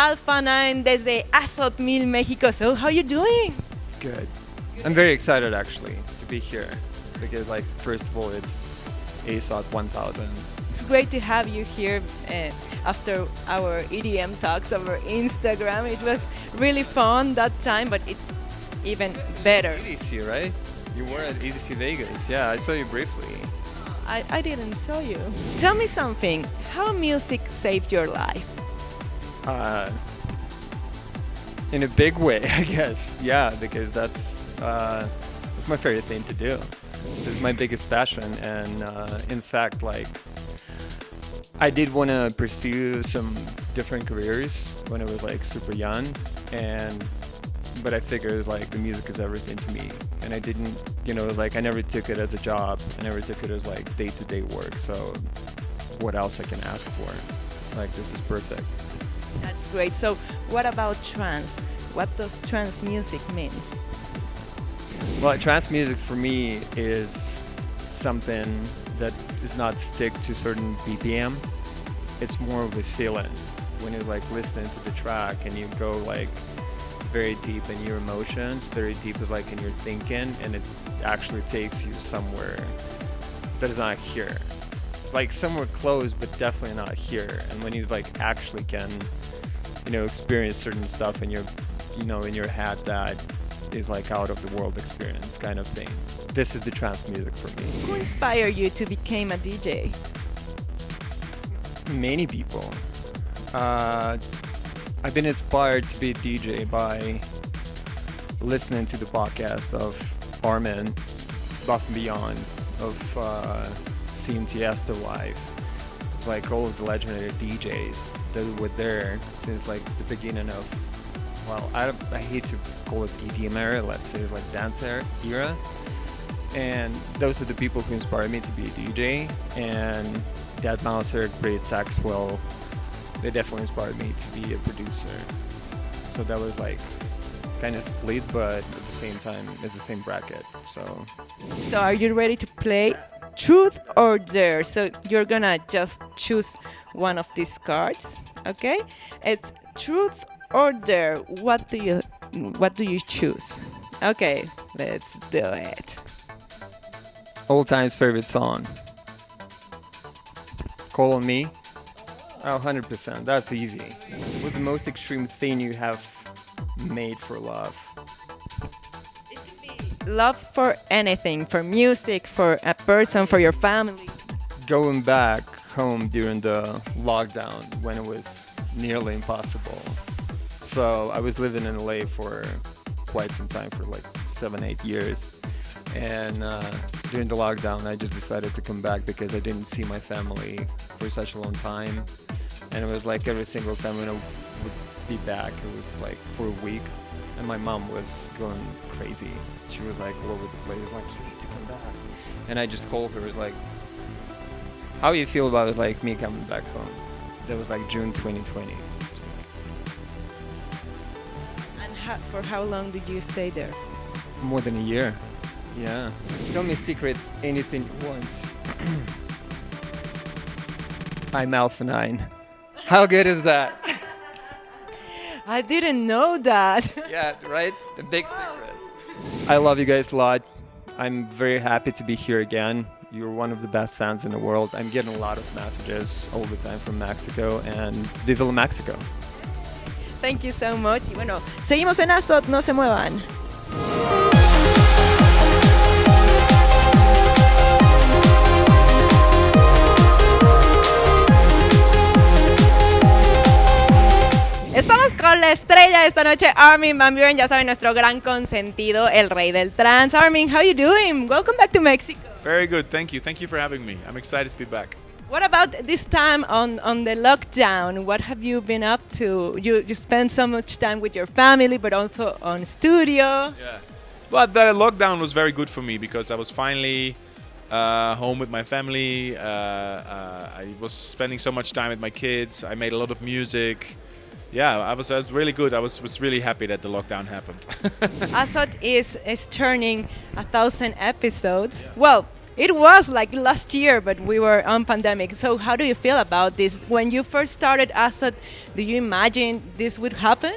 Alpha 9 desde Asot 1000 México. So how you doing? Good. I'm very excited actually to be here because like first of all it's Asot 1000. It's great to have you here after our EDM talks over Instagram. It was really fun that time, but it's even better. EDC, right? You were at EDC Vegas. Yeah, I saw you briefly. I didn't saw you. Tell me something. How music saved your life? In a big way, I guess. Yeah, because that's my favorite thing to do. This is my biggest passion, and in fact, like I did want to pursue some different careers when I was like super young, but I figured like the music is everything to me, and I didn't, like I never took it as a job. I never took it as like day-to-day work. So what else I can ask for? Like this is perfect. That's great. So what about trance? What does trance music means? Well, trance music for me is something that is not stick to certain BPM. It's more of a feeling. When you like listen to the track and you go like very deep in your emotions, very deep is like in your thinking, and it actually takes you somewhere that is not here. It's like somewhere close, but definitely not here. And when you like actually can, experience certain stuff in your, in your head that is like out of the world experience kind of thing. This is the trance music for me. Who inspired you to become a DJ? Many people. I've been inspired to be a DJ by listening to the podcast of Armin, Above and Beyond, of seeing Tiesto live. It's like all of the legendary DJs that were there since like the beginning of, well, I hate to call it EDM era, let's say it's like dance era. And those are the people who inspired me to be a DJ. And Además, great Saxwell, they definitely inspired me to be a producer. So that was like kind of split, but at the same time, it's the same bracket. So are you ready to play truth or dare? So you're gonna just choose one of these cards, okay? It's truth or dare. What do you choose? Okay, let's do it. Old time's favorite song. Call on Me. Oh, 100%. That's easy. What's the most extreme thing you have made for love? It could be love for anything, for music, for a person, for your family. Going back home during the lockdown when it was nearly impossible. So I was living in LA for quite some time, for like 7-8 years. And during the lockdown, I just decided to come back because I didn't see my family for such a long time. And it was like every single time when I would be back, it was like for a week. And my mom was going crazy. She was like all over the place, like, you need to come back. And I just called her, it was like, how do you feel about it, like me coming back home? That was like June 2020. And for how long did you stay there? More than a year. Yeah. Tell me a secret, anything you want. I'm Alpha 9. How good is that? I didn't know that. Yeah, right? The big secret. I love you guys a lot. I'm very happy to be here again. You're one of the best fans in the world. I'm getting a lot of messages all the time from Mexico, and Viva Mexico. Thank you so much. Y bueno, seguimos en Asot, no se muevan. Estamos con la estrella de esta noche, Armin Van Buuren, ya saben, nuestro gran consentido, el rey del trance. Armin, how you doing? Welcome back to Mexico. Very good, thank you. Thank you for having me. I'm excited to be back. What about this time on the lockdown? What have you been up to? You spend so much time with your family, but also on studio. Yeah. But the lockdown was very good for me because I was finally home with my family. I was spending so much time with my kids. I made a lot of music. Yeah, I was really good. I was really happy that the lockdown happened. Asot is turning 1,000 episodes. Yeah. Well, It was like last year, but we were on pandemic. So how do you feel about this? When you first started Asot, do you imagine this would happen?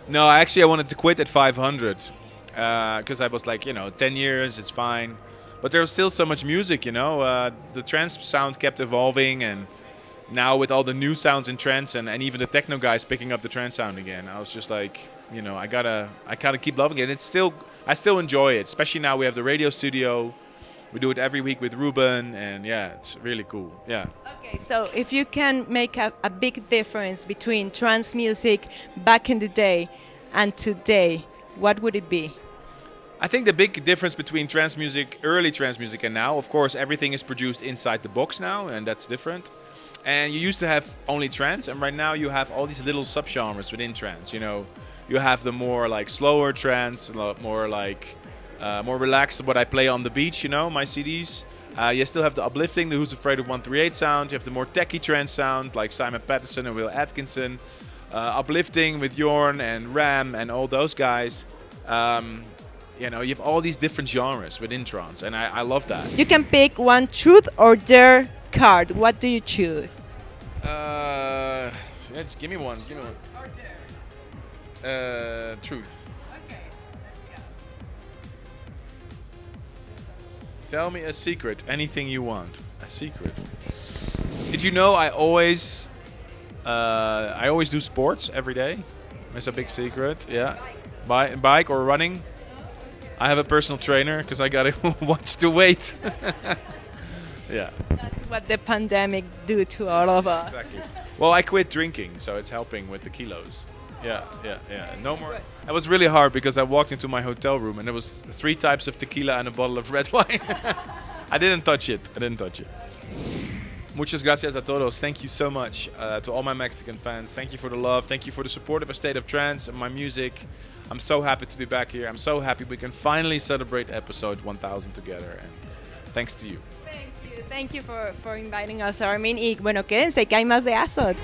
No, actually, I wanted to quit at 500 because I was like, 10 years, it's fine. But there was still so much music, The trance sound kept evolving, and now with all the new sounds in trance and even the techno guys picking up the trance sound again, I was just like, I gotta keep loving it. I still enjoy it, especially now we have the radio studio. We do it every week with Ruben, and yeah, it's really cool. Yeah. Okay, so if you can make a big difference between trance music back in the day and today, what would it be? I think the big difference between trance music, early trance music, and now, of course, everything is produced inside the box now, and that's different. And you used to have only trance, and right now you have all these little subgenres within trance. You have the more like slower trance, more like more relaxed, what I play on the beach, my CDs. You still have the uplifting, the Who's Afraid of 138 sound. You have the more techie trance sound, like Simon Patterson and Will Atkinson. Uplifting with Jorn and Ram and all those guys. You have all these different genres within trance, and I love that. You can pick one truth or dare card. What do you choose? Just give me one. Or dare. Truth. Okay, let's go. Tell me a secret, anything you want. A secret. Did you know I always do sports every day? It's a big secret. Yeah, bike or running. I have a personal trainer because I gotta watch the weight. Yeah. That's what the pandemic do to all of us. Exactly. Well, I quit drinking, so it's helping with the kilos. Yeah. No more. It was really hard because I walked into my hotel room and there was 3 types of tequila and a bottle of red wine. I didn't touch it. Muchas gracias a todos. Thank you so much to all my Mexican fans. Thank you for the love. Thank you for the support of A State of Trance and my music. I'm so happy to be back here. I'm so happy we can finally celebrate episode 1000 together. And thanks to you. Thank you for inviting us, Armin. Y bueno, quédense que hay más de Asot.